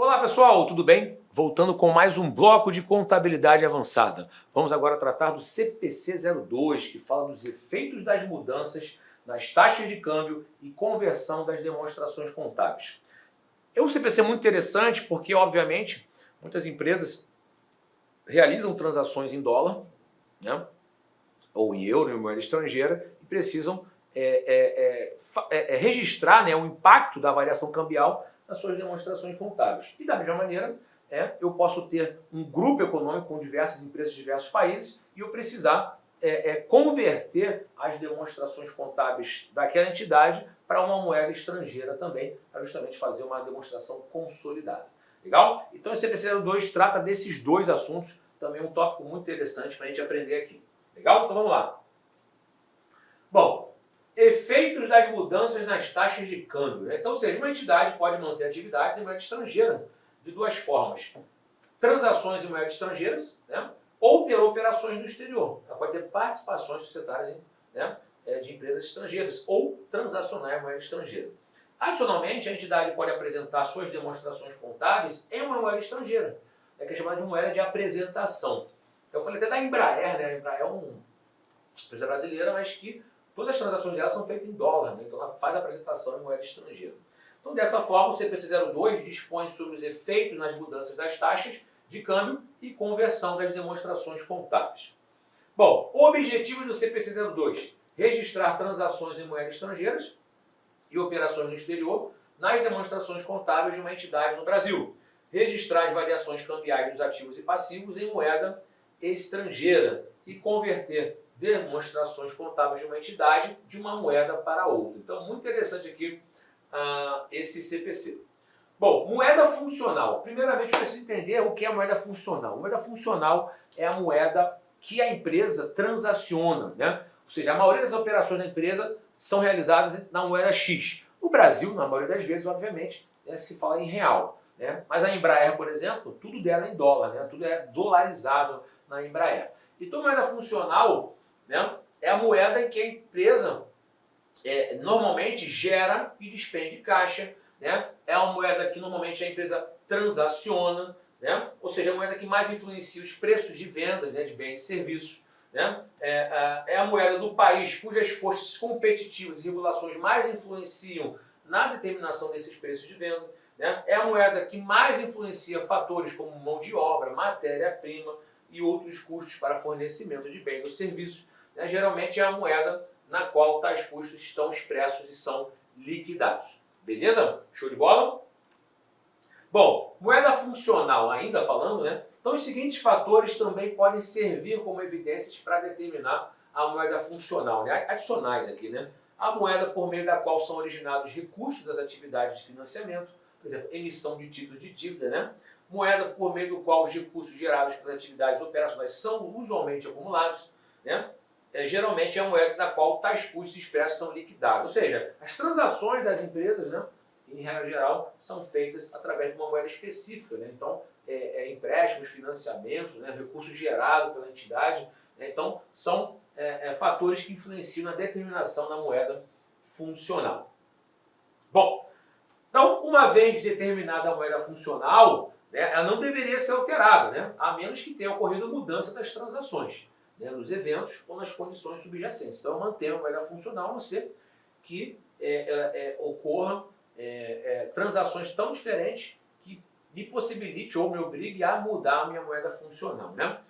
Olá pessoal, tudo bem? Voltando com mais um bloco de contabilidade avançada. Vamos agora tratar do CPC 02, que fala dos efeitos das mudanças nas taxas de câmbio e conversão das demonstrações contábeis. É um CPC muito interessante porque, obviamente, muitas empresas realizam transações em dólar, né, ou em euro, em moeda estrangeira, e precisam registrar, né, o impacto da variação cambial nas suas demonstrações contábeis. E da mesma maneira, eu posso ter um grupo econômico com diversas empresas de diversos países e eu precisar converter as demonstrações contábeis daquela entidade para uma moeda estrangeira também, para justamente fazer uma demonstração consolidada. Legal? Então esse CPC 02 trata desses dois assuntos, também um tópico muito interessante para a gente aprender aqui. Legal? Então vamos lá. Bom, efeitos das mudanças nas taxas de câmbio. Então, ou seja, uma entidade pode manter atividades em moeda estrangeira de duas formas. Transações em moedas estrangeiras, né, ou ter operações no exterior. Ela pode ter participações societárias de empresas estrangeiras ou transacionar em moeda estrangeira. Adicionalmente, a entidade pode apresentar suas demonstrações contábeis em uma moeda estrangeira, que é chamada de moeda de apresentação. Eu falei até da Embraer, né? A Embraer é uma empresa brasileira, mas que todas as transações dela são feitas em dólar, né? Então ela faz a apresentação em moeda estrangeira. Então, dessa forma, o CPC 02 dispõe sobre os efeitos nas mudanças das taxas de câmbio e conversão das demonstrações contábeis. Bom, o objetivo do CPC 02: registrar transações em moedas estrangeiras e operações no exterior nas demonstrações contábeis de uma entidade no Brasil. Registrar as variações cambiais dos ativos e passivos em moeda estrangeira e converter demonstrações contábeis de uma entidade de uma moeda para outra. Então, muito interessante aqui esse CPC. Bom, moeda funcional. Primeiramente, eu preciso entender o que é moeda funcional. Moeda funcional é a moeda que a empresa transaciona, né? Ou seja, a maioria das operações da empresa são realizadas na moeda X. No Brasil, na maioria das vezes, obviamente, se fala em real, né? Mas a Embraer, por exemplo, tudo dela é em dólar, né? Tudo é dolarizado na Embraer. Então, moeda funcional, né, é a moeda em que a empresa normalmente gera e despende caixa, né? É uma moeda que normalmente a empresa transaciona, né? Ou seja, a moeda que mais influencia os preços de vendas, né, de bens e serviços, né? É a moeda do país cujas forças competitivas e regulações mais influenciam na determinação desses preços de venda, né? É a moeda que mais influencia fatores como mão de obra, matéria-prima e outros custos para fornecimento de bens ou serviços, né? Geralmente é a moeda na qual tais custos estão expressos e são liquidados. Beleza? Show de bola? Bom, moeda funcional ainda falando, né? Então os seguintes fatores também podem servir como evidências para determinar a moeda funcional, né? Adicionais aqui, né? A moeda por meio da qual são originados recursos das atividades de financiamento, por exemplo, emissão de títulos de dívida, né? Moeda por meio do qual os recursos gerados pelas atividades operacionais são usualmente acumulados, né? Geralmente é a moeda da qual tais custos expressos são liquidados. Ou seja, as transações das empresas, né, em regra geral, são feitas através de uma moeda específica, né? Então, empréstimos, financiamentos, né, recursos gerados pela entidade, né? Então, são fatores que influenciam na determinação da moeda funcional. Bom, então, uma vez determinada a moeda funcional, né, ela não deveria ser alterada, né, a menos que tenha ocorrido mudança das transações, né, nos eventos ou nas condições subjacentes. Então, eu mantenho a moeda funcional, a não ser que ocorram transações tão diferentes que me possibilite ou me obrigue a mudar a minha moeda funcional, né?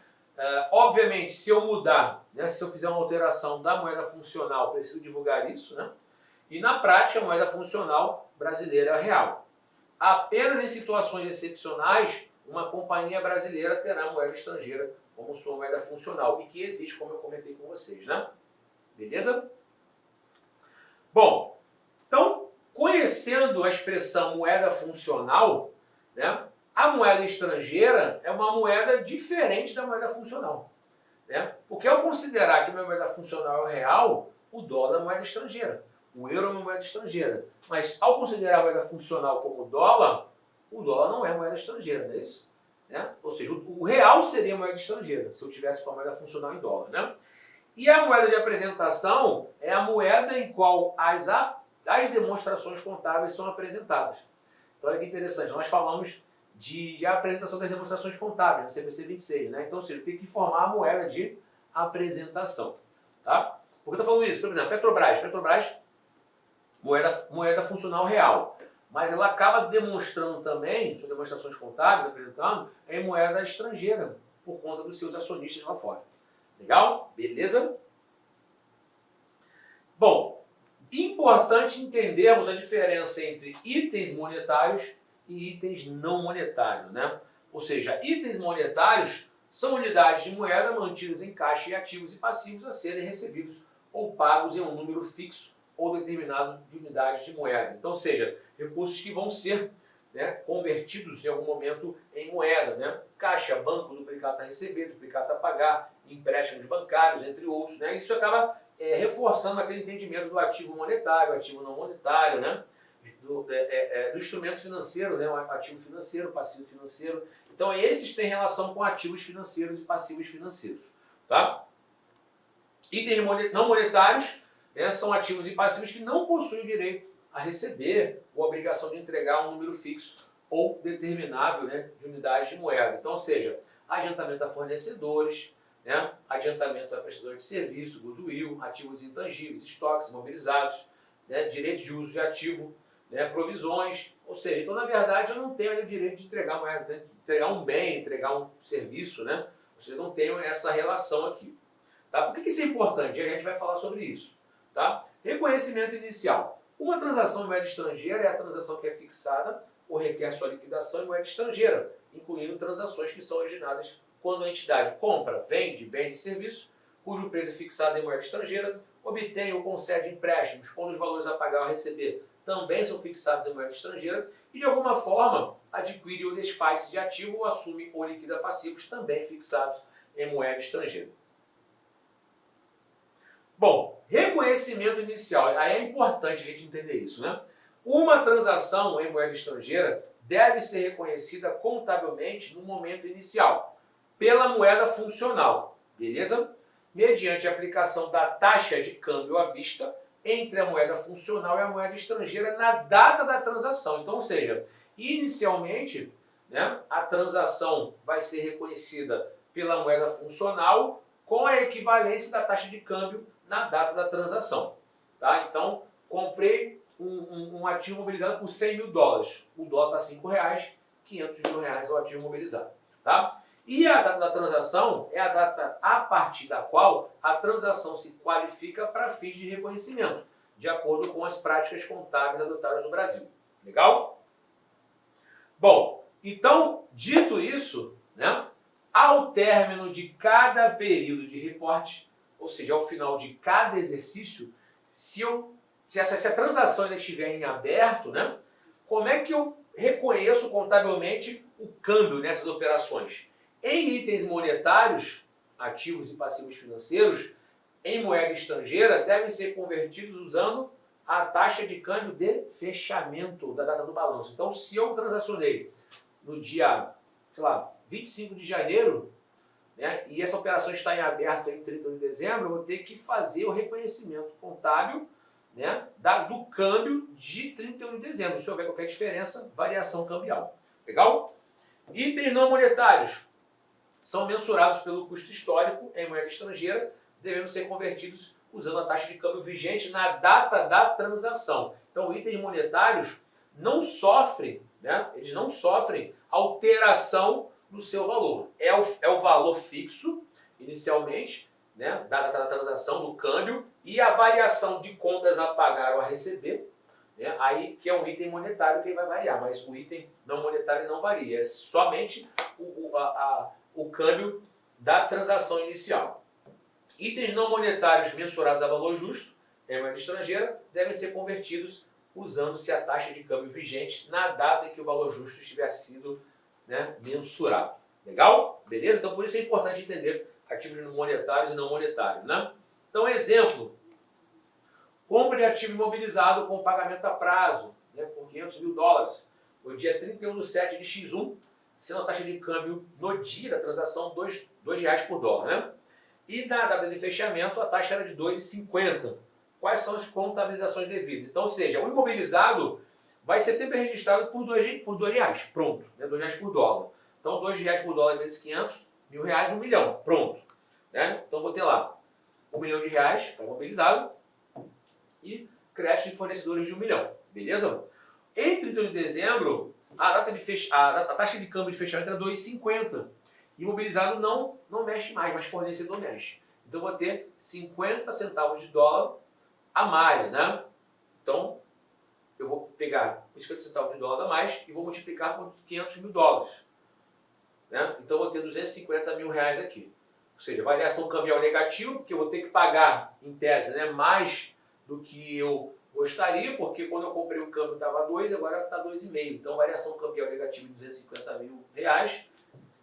Obviamente, se eu mudar, né, se eu fizer uma alteração da moeda funcional, preciso divulgar isso, né? E na prática, a moeda funcional brasileira é real. Apenas em situações excepcionais, uma companhia brasileira terá moeda estrangeira como sua moeda funcional, e que existe, como eu comentei com vocês, né? Beleza? Bom, então, conhecendo a expressão moeda funcional, né, a moeda estrangeira é uma moeda diferente da moeda funcional, né? Porque ao considerar que a minha moeda funcional é real, o dólar é moeda estrangeira, o euro é uma moeda estrangeira. Mas ao considerar a moeda funcional como dólar, o dólar não é moeda estrangeira, não é isso? Né? Ou seja, o real seria moeda estrangeira, se eu tivesse com a moeda funcional em dólar, né? E a moeda de apresentação é a moeda em qual as demonstrações contábeis são apresentadas. Então olha que interessante, nós falamos de apresentação das demonstrações contábeis, na CPC 26, né? Então, ou seja, tem que informar a moeda de apresentação, tá? Por que eu tô falando isso? Por exemplo, Petrobras, moeda funcional real, mas ela acaba demonstrando também, suas demonstrações contábeis, apresentando, em moeda estrangeira, por conta dos seus acionistas lá fora. Legal? Beleza? Bom, importante entendermos a diferença entre itens monetários e itens não monetários, né? Ou seja, itens monetários são unidades de moeda mantidas em caixa e ativos e passivos a serem recebidos ou pagos em um número fixo ou determinado de unidades de moeda. Então, ou seja, recursos que vão ser, né, convertidos em algum momento em moeda, né? Caixa, banco, duplicata a receber, duplicata a pagar, empréstimos bancários, entre outros, né? Isso acaba reforçando aquele entendimento do ativo monetário, ativo não monetário, né? Do instrumento financeiro, né? O ativo financeiro, passivo financeiro. Então, esses têm relação com ativos financeiros e passivos financeiros, tá? Itens não monetários, né, são ativos e passivos que não possuem direito a receber ou a obrigação de entregar um número fixo ou determinável, né, de unidades de moeda. Então, ou seja, adiantamento a fornecedores, né, adiantamento a prestadores de serviço, goodwill, ativos intangíveis, estoques imobilizados, né, direito de uso de ativo, né, provisões. Ou seja, então, na verdade, eu não tenho o direito de entregar moeda, né, entregar um bem, entregar um serviço, né? Ou seja, eu não tenho essa relação aqui. Tá? Por que isso é importante? A gente vai falar sobre isso. Tá? Reconhecimento inicial. Uma transação em moeda estrangeira é a transação que é fixada ou requer sua liquidação em moeda estrangeira, incluindo transações que são originadas quando a entidade compra, vende bens e serviços, cujo preço é fixado em moeda estrangeira, obtém ou concede empréstimos quando os valores a pagar ou a receber também são fixados em moeda estrangeira e, de alguma forma, adquire ou desfaz-se de ativo ou assume ou liquida passivos também fixados em moeda estrangeira. Bom, reconhecimento inicial. Aí é importante a gente entender isso, né? Uma transação em moeda estrangeira deve ser reconhecida contabilmente no momento inicial, pela moeda funcional, beleza? Mediante a aplicação da taxa de câmbio à vista entre a moeda funcional e a moeda estrangeira na data da transação. Então, ou seja, inicialmente, né, a transação vai ser reconhecida pela moeda funcional com a equivalência da taxa de câmbio na data da transação. Tá? Então, comprei um ativo mobilizado por 100 mil dólares. O dólar está R$5, 500 mil reais é o ativo mobilizado. Tá? E a data da transação é a data a partir da qual a transação se qualifica para fins de reconhecimento, de acordo com as práticas contábeis adotadas no Brasil. Legal? Bom, então, dito isso, né, ao término de cada período de reporte, ou seja, ao final de cada exercício, se a transação ainda estiver em aberto, né, como é que eu reconheço contabilmente o câmbio nessas operações? Em itens monetários, ativos e passivos financeiros, em moeda estrangeira, devem ser convertidos usando a taxa de câmbio de fechamento da data do balanço. Então, se eu transacionei no dia, sei lá, 25 de janeiro, né, e essa operação está em aberto em 30 de dezembro, eu vou ter que fazer o reconhecimento contábil, né, do câmbio de 31 de dezembro. Se houver qualquer diferença, variação cambial. Legal? Itens não monetários são mensurados pelo custo histórico em moeda estrangeira, devendo ser convertidos usando a taxa de câmbio vigente na data da transação. Então, itens monetários não sofrem, né, eles não sofrem alteração no seu valor. É o valor fixo, inicialmente, né, da data da transação, do câmbio, e a variação de contas a pagar ou a receber, né, aí que é um item monetário que vai variar, mas o item não monetário não varia, é somente o câmbio da transação inicial. Itens não monetários mensurados a valor justo, em moeda estrangeira, devem ser convertidos usando-se a taxa de câmbio vigente na data em que o valor justo estiver sido, né, mensurado. Legal? Beleza? Então, por isso é importante entender ativos monetários e não monetários, né? Então, exemplo, compra de ativo imobilizado com pagamento a prazo, né, com 500 mil dólares, no dia 31/7 de X1, sendo a taxa de câmbio no dia da transação R$2 por dólar, né? E na data de fechamento a taxa era de 2,50. Quais são as contabilizações devidas? Então, ou seja, o imobilizado vai ser sempre registrado por R$2. Pronto. Né? R$2 por dólar. Então, R$2 por dólar vezes 500, R$1.000, 1 milhão. Pronto. Né? Então, vou ter lá R$1 milhão, está mobilizado, e crédito de fornecedores de 1 milhão. Beleza? Em 31 de dezembro, a taxa de câmbio de fechamento era 2,50. Imobilizado não mexe mais, mas fornecedor mexe. Então, vou ter 50 centavos de dólar a mais, né? Então, eu vou pegar os 50 centavos de dólar a mais e vou multiplicar por 500 mil dólares. Né? Então, eu vou ter 250 mil reais aqui. Ou seja, variação cambial negativa, porque eu vou ter que pagar, em tese, né, mais do que eu gostaria, porque quando eu comprei o câmbio estava 2, agora está 2,5. Então, variação cambial negativa de 250 mil reais,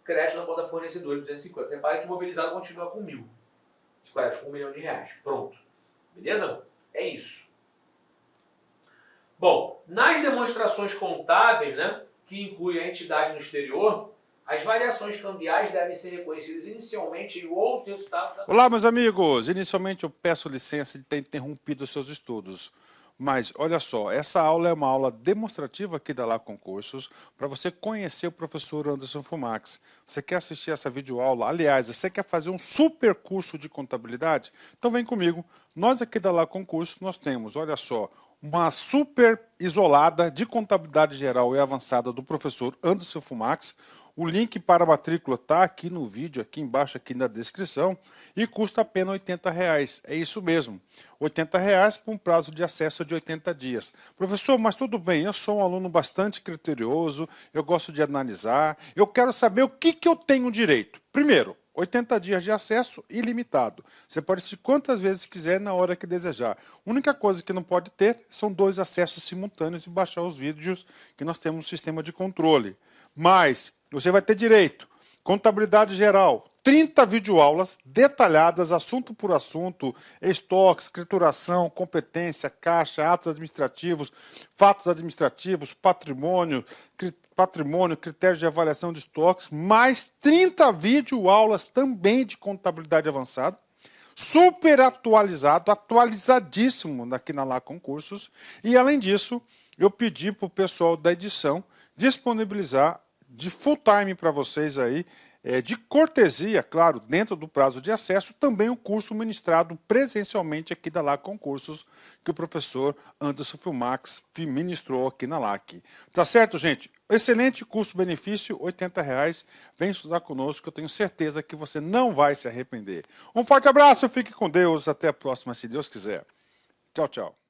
crédito na conta fornecedor de 250. Repara que o imobilizado continua com 1.000. De crédito com 1 milhão de reais. Pronto. Beleza? É isso. Bom, nas demonstrações contábeis, né, que inclui a entidade no exterior, as variações cambiais devem ser reconhecidas inicialmente em outros resultados. Olá, meus amigos! Inicialmente eu peço licença de ter interrompido os seus estudos. Mas, olha só, essa aula é uma aula demonstrativa aqui da Lá Concursos para você conhecer o professor Anderson Fumax. Você quer assistir essa videoaula? Aliás, você quer fazer um super curso de contabilidade? Então vem comigo. Nós aqui da Lá Concursos, nós temos, olha só, uma super isolada de contabilidade geral e avançada do professor Anderson Fumax. O link para a matrícula está aqui no vídeo, aqui embaixo, aqui na descrição, e custa apenas R$80. É isso mesmo, R$80 por um prazo de acesso de 80 dias. Professor, mas tudo bem, eu sou um aluno bastante criterioso, eu gosto de analisar, eu quero saber o que eu tenho direito. Primeiro, 80 dias de acesso ilimitado. Você pode assistir quantas vezes quiser na hora que desejar. A única coisa que não pode ter são 2 acessos simultâneos e baixar os vídeos que nós temos no sistema de controle. Mas você vai ter direito, contabilidade geral, 30 videoaulas detalhadas, assunto por assunto, estoque, escrituração, competência, caixa, atos administrativos, fatos administrativos, patrimônio, critérios de avaliação de estoques, mais 30 videoaulas também de contabilidade avançada, super atualizado, atualizadíssimo aqui na Lá Concursos, e além disso, eu pedi para o pessoal da edição disponibilizar de full time para vocês aí, de cortesia, claro, dentro do prazo de acesso, também o curso ministrado presencialmente aqui da Lá Concursos, que o professor Anderson Fumax ministrou aqui na LAC. Tá certo, gente? Excelente custo-benefício, R$80. Vem estudar conosco, que eu tenho certeza que você não vai se arrepender. Um forte abraço, fique com Deus, até a próxima, se Deus quiser. Tchau, tchau.